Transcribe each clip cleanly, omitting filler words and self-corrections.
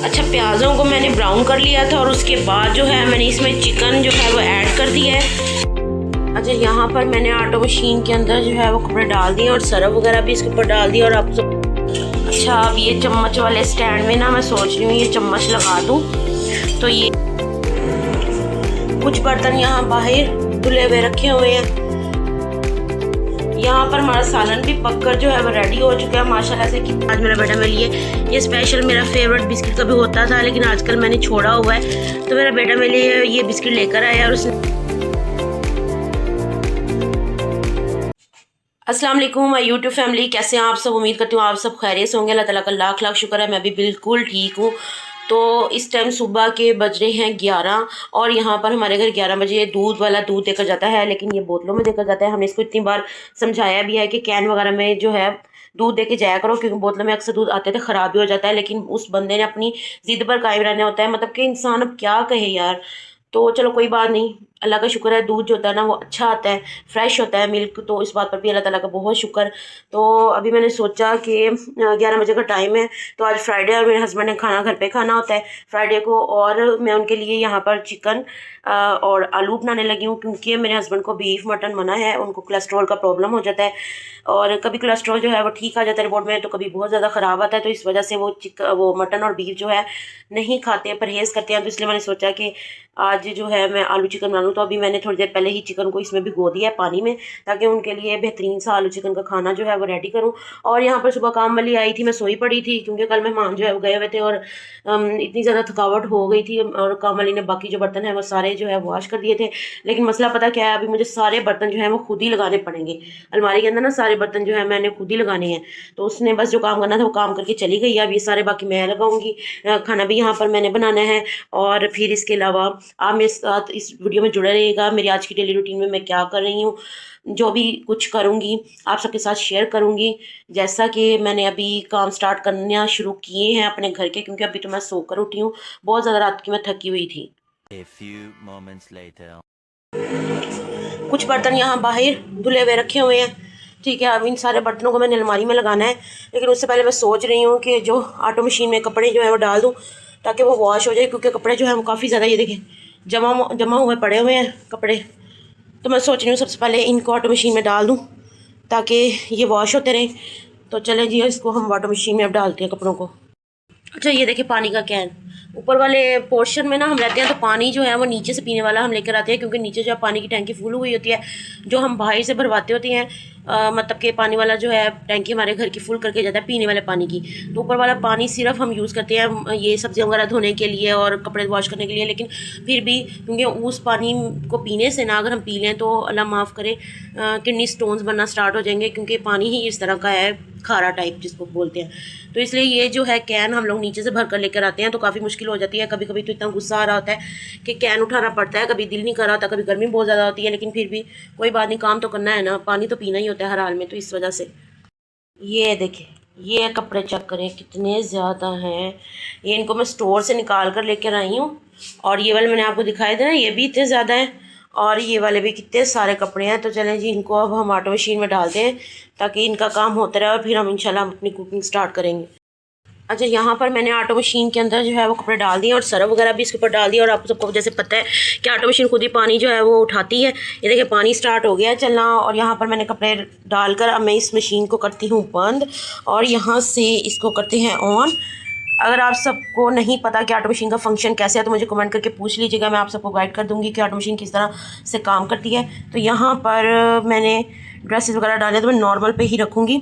अच्छा, प्याज़ों को मैंने ब्राउन कर लिया था और उसके बाद जो है मैंने इसमें चिकन जो है वो ऐड कर दिया है। अच्छा, यहाँ पर मैंने आटो मशीन के अंदर जो है वो कपड़े डाल दिए और सरफ वगैरह भी इसके ऊपर डाल दिया। और आप अच्छा, अब ये चम्मच वाले स्टैंड में ना मैं सोच रही हूँ ये चम्मच लगा दूँ। तो ये कुछ बर्तन यहाँ बाहर धुले हुए रखे हुए हैं। यहाँ पर हमारा सालन भी पककर जो है वो रेडी हो चुका है माशाल्लाह से। कि आज मेरा बेटा मेरे लिए ये स्पेशल मेरा फेवरेट बिस्किट कभी होता था, लेकिन आजकल मैंने छोड़ा हुआ है। तो मेरा बेटा मेरे लिए ये बिस्किट लेकर आया और उसने अस्सलाम वालेकुम माय यूट्यूब फैमिली, कैसे हैं आप सब? उम्मीद करती हूँ आप सब खैरियत से होंगे। अल्लाह ताला का लाख लाख शुक्र है, मैं भी बिल्कुल ठीक हूँ। तो इस टाइम सुबह के बज रहे हैं 11 और यहाँ पर हमारे घर 11 बजे दूध वाला दूध देकर जाता है, लेकिन ये बोतलों में देकर जाता है। हमने इसको इतनी बार समझाया भी है कि कैन वगैरह में जो है दूध दे के जाया करो, क्योंकि बोतलों में अक्सर दूध आते थे ख़राब भी हो जाता है। लेकिन उस बंदे ने अपनी ज़िद पर कायम रहना होता है, मतलब कि इंसान अब क्या कहे यार। तो चलो कोई बात नहीं, अल्लाह का शुक्र है दूध जो होता है ना वो अच्छा आता है, फ्रेश होता है मिल्क। तो इस बात पर भी अल्लाह ताला का बहुत शुक्र। तो अभी मैंने सोचा कि 11 बजे का टाइम है, तो आज फ्राइडे और मेरे हस्बैंड ने खाना घर पे खाना होता है फ्राइडे को, और मैं उनके लिए यहाँ पर चिकन और आलू बनाने लगी हूँ, क्योंकि मेरे हस्बैंड को बीफ मटन मना है, उनको कोलेस्ट्रॉल का प्रॉब्लम हो जाता है। और कभी कोलेस्ट्रॉल जो है वो ठीक आ जाता है रिपोर्ट में, तो कभी बहुत ज़्यादा ख़राब आता है। तो इस वजह से वो मटन और बीफ जो है नहीं खाते, परहेज़ करते हैं। तो इसलिए मैंने सोचा कि आज जो है मैं आलू चिकन बना लूँ। तो अभी मैंने थोड़ी देर पहले ही चिकन को इसमें भिगो दिया है पानी में, ताकि उनके लिए बेहतरीन सा आलू चिकन का खाना जो है वो रेडी करूँ। और यहाँ पर सुबह काम वाली आई थी, मैं सोई पड़ी थी, क्योंकि कल मेहमान जो है वो गए हुए थे और इतनी ज़्यादा थकावट हो गई थी। और काम वाली ने बाकी जो बर्तन है वो सारे जो है वॉश कर दिए थे। लेकिन मसला पता क्या है, अभी मुझे सारे बर्तन जो है वो खुद ही लगाने पड़ेंगे। अलमारी के अंदर ना सारे बर्तन जो है मैंने खुद ही लगाने हैं। तो उसने बस जो काम करना था वो काम करके चली गई। अब ये सारे बाकी मैं लगाऊंगी। खाना भी यहाँ पर मैंने बनाना है। और फिर इसके अलावा आप मेरे साथ इस वीडियो में जुड़े रहिएगा। मेरी आज की डेली रूटीन में मैं क्या कर रही हूँ, जो भी कुछ करूँगी आप सबके साथ शेयर करूँगी। जैसा कि मैंने अभी काम स्टार्ट करना शुरू किए हैं अपने घर के, क्योंकि अभी तो मैं सोकर उठी हूँ, बहुत ज़्यादा रात की मैं थकी हुई थी। A few moments later. कुछ बर्तन यहाँ बाहर धुले हुए रखे हुए हैं, ठीक है। अब इन सारे बर्तनों को मैंने अलमारी में लगाना है, लेकिन उससे पहले मैं सोच रही हूँ कि जो ऑटो मशीन में कपड़े जो है वो डाल दूँ, ताकि वो वॉश हो जाए। क्योंकि कपड़े जो है वो काफ़ी ज़्यादा, ये देखें, जमा हुए पड़े हुए हैं कपड़े। तो मैं सोच रही हूँ सबसे पहले इनको ऑटो मशीन में डाल दूँ, ताकि ये वॉश होते रहें। तो चलें जी, इसको हम वाटर मशीन में अब डालते हैं कपड़ों को। अच्छा, ये देखिए पानी का कैन, ऊपर वाले पोर्शन में ना हम रहते हैं, तो पानी जो है वो नीचे से पीने वाला हम लेकर आते हैं, क्योंकि नीचे जो पानी की टैंकी फुल हुई होती है, जो हम बाहर से भरवाते होते हैं। मतलब कि पानी वाला जो है टैंकी हमारे घर की फुल करके जाता है पीने वाले पानी की। तो ऊपर वाला पानी सिर्फ हम यूज़ करते हैं ये सब्ज़ी वगैरह धोने के लिए और कपड़े वॉश करने के लिए। लेकिन फिर भी क्योंकि उस पानी को पीने से ना अगर हम पी लें तो अल्लाह माफ़ करे किडनी स्टोन्स बनना स्टार्ट हो जाएंगे, क्योंकि पानी ही इस तरह का है, खारा टाइप जिसको बोलते हैं। तो इसलिए ये जो है कैन हम लोग नीचे से भर कर लेकर आते हैं, तो काफ़ी मुश्किल हो जाती है। कभी कभी तो इतना गुस्सा आ रहा होता है कि कैन उठाना पड़ता है, कभी दिल नहीं कर रहा होता, कभी गर्मी बहुत ज़्यादा होती है, लेकिन फिर भी कोई बात नहीं, काम तो करना है ना, पानी तो पीना ही होता है हर हाल में। तो इस वजह से ये देखिए, ये कपड़े चेक करें कितने ज़्यादा हैं। ये इनको मैं स्टोर से निकाल कर लेकर आई हूँ, और ये वाले मैंने आपको दिखाए थे ना, ये भी इतने ज़्यादा हैं, और ये वाले भी कितने सारे कपड़े हैं। तो चलें जी, इनको अब हम ऑटो मशीन में डालते हैं, ताकि इनका काम होता रहे और फिर हम इंशाल्लाह अपनी कुकिंग स्टार्ट करेंगे। अच्छा, यहाँ पर मैंने ऑटो मशीन के अंदर जो है वो कपड़े डाल दिए और सरफ वगैरह भी इसके ऊपर डाल दिया। और आप सबको जैसे पता है कि ऑटो मशीन खुद ही पानी जो है वो उठाती है। ये देखिए पानी स्टार्ट हो गया है चलना, और यहाँ पर मैंने कपड़े डालकर अब मैं इस मशीन को करती हूँ बंद, और यहाँ से इसको करते हैं ऑन। अगर आप सबको नहीं पता कि ऑटो मशीन का फंक्शन कैसे है, तो मुझे कमेंट करके पूछ लीजिएगा, मैं आप सबको गाइड कर दूँगी कि ऑटो मशीन किस तरह से काम करती है। तो यहाँ पर मैंने ड्रेसेस वगैरह डाले, तो मैं नॉर्मल पे ही रखूँगी।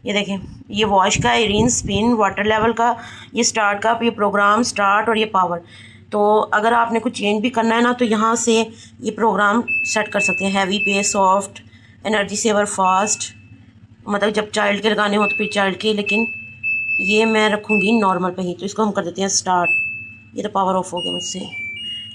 ये देखें, ये वॉश का, रिन, स्पिन, वाटर लेवल का, ये स्टार्ट का, ये प्रोग्राम स्टार्ट, और ये पावर। तो अगर आपने कुछ चेंज भी करना है ना, तो यहाँ से ये प्रोग्राम सेट कर सकते हैं, हैवी पे, सॉफ्ट, एनर्जी सेवर, फास्ट, मतलब जब चाइल्ड के लगाने हो तो फिर चाइल्ड के। लेकिन ये मैं रखूँगी नॉर्मल पे ही। तो इसको हम कर देते हैं स्टार्ट। ये तो पावर ऑफ हो गया मुझसे,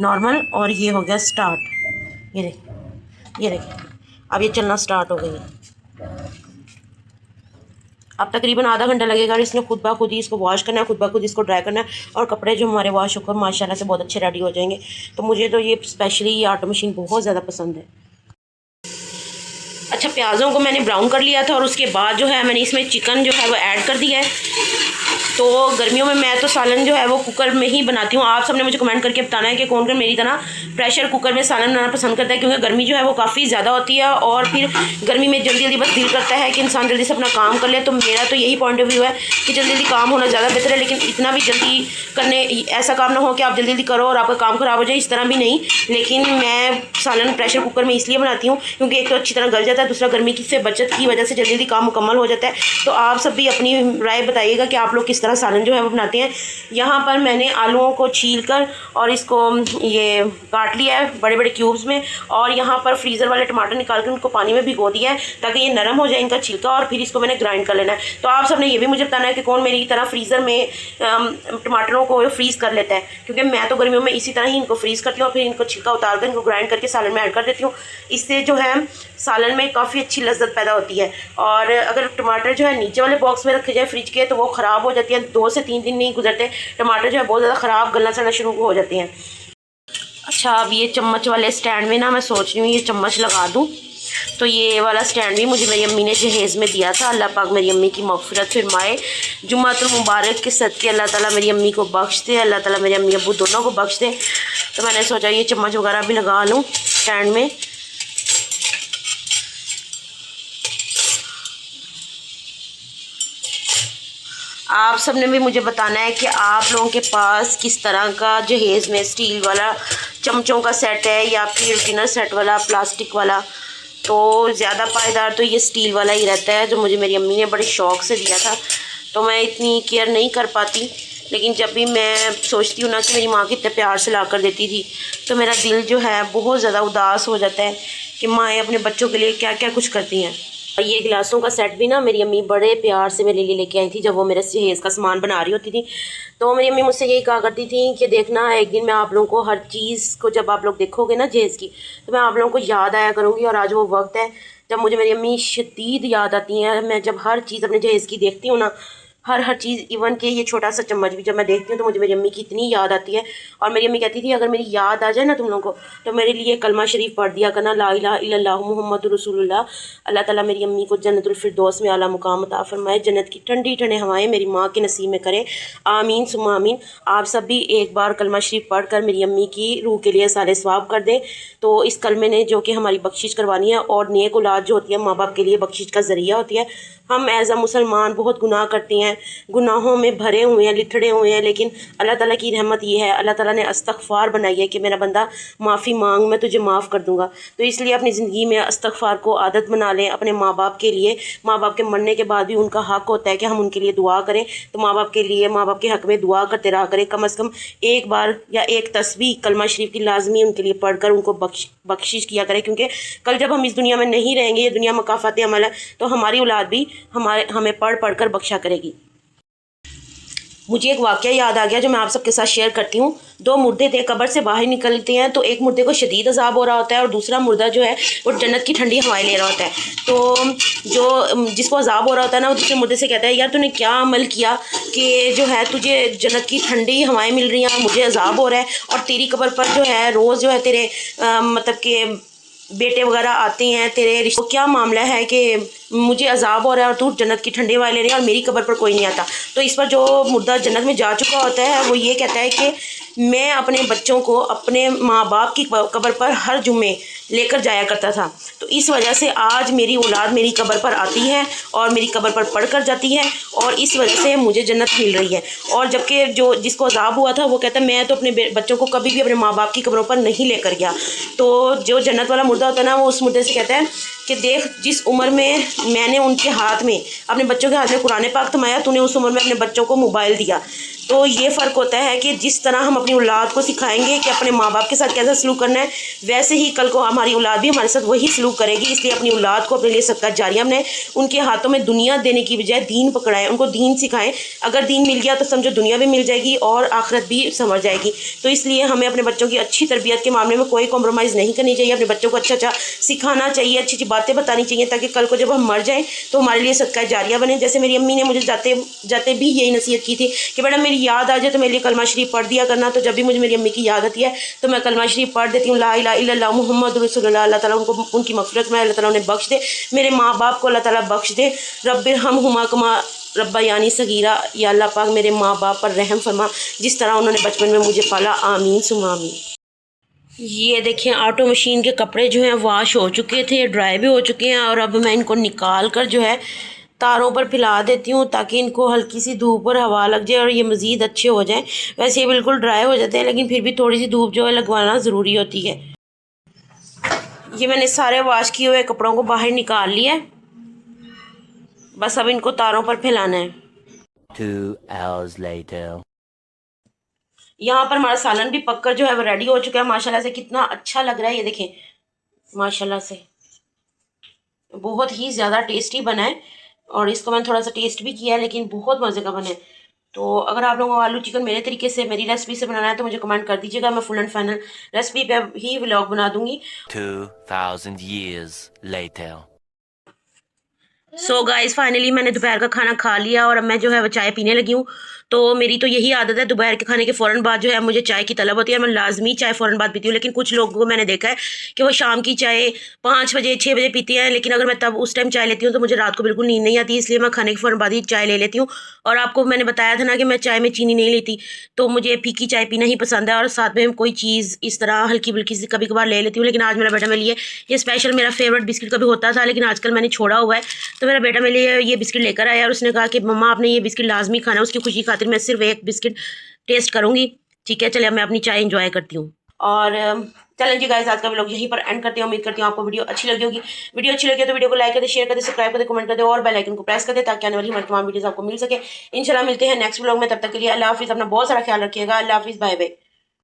नॉर्मल, और ये हो गया स्टार्ट। ये देखिए अब ये चलना स्टार्ट हो गई है। अब तकरीबन आधा घंटा लगेगा, और इसने खुद ब खुद ही इसको वॉश करना है, खुद ब खुद इसको ड्राई करना है, और कपड़े जो हमारे वॉश होकर माशाल्लाह से बहुत अच्छे रेडी हो जाएंगे। तो मुझे तो ये स्पेशली ये ऑटो मशीन बहुत ज़्यादा पसंद है। अच्छा, प्याज़ों को मैंने ब्राउन कर लिया था और उसके बाद जो है मैंने इसमें चिकन जो है वो ऐड कर दिया है। तो गर्मियों में मैं तो सालन जो है वो कुकर में ही बनाती हूँ। आप सबने मुझे कमेंट करके बताना है कि कौन कौन मेरी तरह प्रेशर कुकर में सालन बनाना पसंद करता है, क्योंकि गर्मी जो है वो काफ़ी ज़्यादा होती है और फिर गर्मी में जल्दी जल्दी बस दिल करता है कि इंसान जल्दी से अपना काम कर ले। तो मेरा तो यही पॉइंट ऑफ व्यू है कि जल्दी जल्दी काम होना ज़्यादा बेहतर है, लेकिन इतना भी जल्दी करने ऐसा काम ना हो कि आप जल्दी जल्दी करो और आपका काम ख़राब हो जाए, इस तरह भी नहीं। लेकिन मैं सालन प्रेशर कुकर में इसलिए बनाती हूँ क्योंकि एक तो अच्छी तरह गल जाता है, दूसरा गर्मी की से बचत की वजह से जल्दी जल्दी काम मुकम्मल हो जाता है। तो आप सब भी अपनी राय बताइएगा कि आप लोग किस तरह सालन जो है वो बनाते हैं। यहाँ पर मैंने आलूओं को छील कर और इसको ये काट लिया है बड़े बड़े क्यूब्स में, और यहाँ पर फ्रीज़र वाले टमाटर निकाल कर उनको पानी में भिगो दिया है ताकि ये नरम हो जाए इनका छिलका, और फिर इसको मैंने ग्राइंड कर लेना है। तो आप सबने ये भी मुझे बताना है कि कौन मेरी तरह फ्रीज़र में टमाटरों को फ्रीज़ कर लेता है, क्योंकि मैं तो गर्मियों में इसी तरह ही इनको फ्रीज़ करती हूँ और फिर इनको छिलका उतार कर इनको ग्राइंड करके सालन में ऐड कर देती हूँ। इससे जो है सालन में काफ़ी अच्छी लज्जत पैदा होती है। और अगर टमाटर जो है नीचे वाले बॉक्स में रखे जाए फ्रिज के तो वो ख़राब हो जाती है, 2 से 3 दिन नहीं गुजरते टमाटर जो है बहुत ज़्यादा ख़राब गलना सड़ना शुरू हो जाते हैं। अच्छा, अब ये चम्मच वाले स्टैंड में ना मैं सोच रही हूँ ये चम्मच लगा दूँ। तो ये वाला स्टैंड भी मुझे मेरी अम्मी ने जहेज़ में दिया था। अल्लाह पाक मेरी अम्मी की मग़फ़िरत फरमाए, जुम्मतुल मुबारक के सदक़े अल्लाह ताला मेरी अम्मी को बख्श दे, अल्लाह ताला मेरी अम्मी अब्बू दोनों को बख्श दे। तो मैंने सोचा ये चम्मच वगैरह भी लगा लूँ स्टैंड में। आप सब ने भी मुझे बताना है कि आप लोगों के पास किस तरह का जहेज़ में स्टील वाला चमचों का सेट है या फिर डिनर सेट वाला प्लास्टिक वाला। तो ज़्यादा पायदार तो ये स्टील वाला ही रहता है जो मुझे मेरी अम्मी ने बड़े शौक़ से दिया था। तो मैं इतनी केयर नहीं कर पाती, लेकिन जब भी मैं सोचती हूँ ना कि मेरी माँ कितने प्यार से ला कर देती थी तो मेरा दिल जो है बहुत ज़्यादा उदास हो जाता है कि माएँ अपने बच्चों के लिए क्या क्या कुछ करती हैं। ये गिलासों का सेट भी ना मेरी अम्मी बड़े प्यार से मेरे लिए लेके आई थी जब वो मेरे जहेज़ का सामान बना रही होती थी। तो मेरी अम्मी मुझसे यही कहा करती थी कि देखना एक दिन मैं आप लोगों को हर चीज़ को जब आप लोग देखोगे ना जहेज़ की तो मैं आप लोगों को याद आया करूँगी। और आज वो वक्त है जब मुझे मेरी अम्मी शदीद याद आती हैं। मैं जब हर चीज़ अपने जहेज़ की देखती हूँ ना, हर चीज़, इवन के ये छोटा सा चम्मच भी जब मैं देखती हूँ तो मुझे मेरी अम्मी की इतनी याद आती है। और मेरी अम्मी कहती थी अगर मेरी याद आ जाए ना तुम लोगों को तो मेरे लिए कलमा शरीफ पढ़ दिया करना, ला इलाहा इल्लल्लाह मुहम्मदुर रसूलुल्लाह। अल्लाह ताला मेरी अम्मी को जन्नतुल फिरदौस में आला मुकाम अता फरमाए, जन्नत की ठंडी ठंडी हवाएं मेरी माँ के नसीब में करे, आमीन सुम्मा आमीन। आप सब भी एक बार कलमा शरीफ पढ़ कर मेरी अम्मी की रूह के लिए सारे सवाब कर दें। तो इस कलमे ने जो कि हमारी बख्शिश करवानी है, और नेक औलाद जो होती है माँ बाप के लिए बख्शिश का ज़रिया होती है। हम एज़ अ मुसलमान बहुत गुनाह करते हैं, गुनाहों में भरे हुए हैं, लिथड़े हुए हैं, लेकिन अल्लाह ताला की रहमत ये है, अल्लाह ताला ने इस्तग़फ़ार बनाई है कि मेरा बंदा माफ़ी मांग मैं तुझे माफ़ कर दूंगा। तो इसलिए अपनी ज़िंदगी में इस्तग़फ़ार को आदत बना लें अपने माँ बाप के लिए। माँ बाप के मरने के बाद भी उनका हक़ होता है कि हम उनके लिए दुआ करें। तो माँ बाप के लिए, माँ बाप के हक़ में दुआ करते रहा करें। कम अज़ कम एक बार या एक तस्बीह कलमा शरीफ की लाजमी उनके लिए पढ़ कर उनको बख्शिश किया करें, क्योंकि कल जब हम इस दुनिया में नहीं रहेंगे, ये दुनिया मकाफ़ात अमल है, तो हमारी औलाद भी हमें पढ़ पढ़ कर बख्शा करेगी। मुझे एक वाक़या याद आ गया जो मैं आप सबके साथ शेयर करती हूँ। 2 मुर्दे थे, कब्र से बाहर निकलते हैं तो एक मुर्दे को शदीद अजाब हो रहा होता है और दूसरा मुर्दा जो है वो जन्नत की ठंडी हवाएं ले रहा होता है। तो जो जिसको अजाब हो रहा होता है ना वो दूसरे मुर्दे से कहता है यार तूने क्या अमल किया कि जो है तुझे जन्नत की ठंडी हवाएं मिल रही हैं, मुझे अजाब हो रहा है, और तेरी कब्र पर जो है रोज़ जो है तेरे मतलब कि बेटे वगैरह आते हैं, तेरे रिश्तों क्या मामला है कि मुझे अजाब हो रहा है और तू जन्नत की ठंडी हवाएं ले रही है और मेरी कब्र पर कोई नहीं आता। तो इस पर जो मुर्दा जन्नत में जा चुका होता है वो ये कहता है कि मैं अपने बच्चों को अपने माँ बाप की कब्र पर हर जुम्मे लेकर जाया करता था, तो इस वजह से आज मेरी औलाद मेरी कब्र पर आती है और मेरी कब्र पर पढ़ कर जाती है और इस वजह से मुझे जन्नत मिल रही है। और जबकि जो जिसको अजाब हुआ था वो कहता है मैं तो अपने बच्चों को कभी भी अपने माँ बाप की कब्रों पर नहीं लेकर गया। तो जो जन्नत वाला मुर्दा होता है ना वो उस मुर्दे से कहता है कि देख जिस उम्र में मैंने उनके हाथ में अपने बच्चों के हाथ में कुरान पाक थमाया, तूने उस उम्र में अपने बच्चों को मोबाइल दिया। तो ये फ़र्क होता है कि जिस तरह हम अपनी औलाद को सिखाएंगे कि अपने माँ बाप के साथ कैसा सलूक करना है, वैसे ही कल को हमारी औलाद भी हमारे साथ वही सलूक करेगी। इसलिए अपनी औलाद को अपने लिए सदका जारिया बनाएं, उनके हाथों में दुनिया देने की बजाय दीन पकड़ाएं, उनको दीन सिखाएं। अगर दीन मिल गया तो समझो दुनिया भी मिल जाएगी और आखिरत भी संवर जाएगी। तो इसलिए हमें अपने बच्चों की अच्छी तरबियत के मामले में कोई कॉम्प्रोमाइज़ नहीं करनी चाहिए, अपने बच्चों को अच्छा अच्छा सिखाना चाहिए, अच्छी अच्छी बातें बतानी चाहिए ताकि कल को जब हम मर जाएँ तो हमारे लिए सदका जारिया बने। जैसे मेरी अम्मी ने मुझे जाते जाते भी यही नसीहत की थी कि बेटा मेरी याद आ जाए तो मेरे लिए कलमा शरीफ पढ़ दिया करना। तो जब भी मुझे मेरी अम्मी की याद आती है तो मैं कलमा शरीफ पढ़ देती हूँ, ला इलाहा इल्लल्लाह मुहम्मदुर रसूलुल्लाह। अल्लाह ताला उनको उनकी मग़फ़िरत में अल्लाह ताला उन्हें बख्श दे, मेरे माँ बाप को अल्लाह ताला बख्श दे। रब्बिरहमहुमा कमा रब्बा यानी सगीरा, या अल्लाह पाक मेरे माँ बाप पर रहम फरमा, जिस तरह उन्होंने बचपन में मुझे पाला, आमीन सुमा आमीन। ये देखें ऑटो मशीन के कपड़े जो हैं वॉश हो चुके थे, ड्राई भी हो चुके हैं, और अब मैं इनको निकाल कर जो है तारों पर फैला देती हूँ ताकि इनको हल्की सी धूप और हवा लग जाए और ये मज़ीद अच्छे हो जाएं। वैसे ये बिल्कुल ड्राई हो जाते हैं, लेकिन फिर भी थोड़ी सी धूप जो है लगवाना ज़रूरी होती है। ये मैंने सारे वॉश किए हुए कपड़ों को बाहर निकाल लिया है, बस अब इनको तारों पर फैलाना है। 2 hours later. यहाँ पर हमारा सालन भी पककर जो है वो रेडी हो चुका है। माशाल्लाह से कितना अच्छा लग रहा है, ये देखें माशाल्लाह से बहुत ही ज़्यादा टेस्टी बना है, और इसको मैंने थोड़ा सा टेस्ट भी किया है, लेकिन बहुत मज़े का बना है। तो अगर आप लोगों को आलू चिकन मेरे तरीके से, मेरी रेसिपी से बनाना है तो मुझे कमेंट कर दीजिएगा, मैं फुल एंड फाइनल रेसिपी पे ही व्लॉग बना दूंगी। 2000 years later. So guys finally मैंने दोपहर का खाना खा लिया और अब मैं जो है वो चाय पीने लगी हूँ। तो मेरी तो यही आदत है, दोपहर के खाने के फ़ौरन बाद जो है मुझे चाय की तलब होती है। मैं लाजमी चाय फ़ौरन बाद पीती हूँ, लेकिन कुछ लोगों को मैंने देखा है कि वो शाम की चाय 5 बजे 6 बजे पीती हैं, लेकिन अगर मैं तब उस टाइम चाय लेती हूँ तो मुझे रात को बिल्कुल नींद नहीं आती, इसलिए मैं खाने के फ़ौरन बाद ही चाय ले लेती हूँ। और आपको मैंने बताया था ना कि मैं चाय में चीनी नहीं लेती, तो मुझे फीकी चाय पीना ही पसंद है, और साथ में कोई चीज़ इस तरह हल्की फुल्की सी कभी कभार ले लेती हूँ। लेकिन आज मेरा बेटा मेरे लिए ये स्पेशल, मेरा फेवरेट बिस्किट कभी होता था लेकिन आजकल मैंने छोड़ा हुआ है, तो मेरा बेटा मेरे लिए ये बिस्किट लेकर आया और उसने कहा कि मम्मा आपने ये बिस्किट लाजमी खाना है। उसकी खुशी खातिर मैं सिर्फ एक बिस्किट टेस्ट करूंगी। ठीक है, चलिए मैं अपनी चाय एंजॉय करती हूँ। और चलें जी गाइस, आज का व्लॉग यहीं पर एंड करते हैं। उम्मीद करती हूँ आपको वीडियो अच्छी लगी होगी। वीडियो अच्छी लगी तो वीडियो को लाइक कर दे, शेयर कर दे, सब्सक्राइब कर दे, कमेंट कर दे और बेल आइकन को प्रेस कर दे ताकि आने वाली हमारी तमाम वीडियोस आपको मिल सके। इंशाल्लाह मिलते हैं नेक्स्ट व्लॉग में, तब तक के लिए अल्लाह हाफिज़। अपना बहुत सारा ख्याल रखिएगा। अल्लाह हाफिज़, बाय बाय।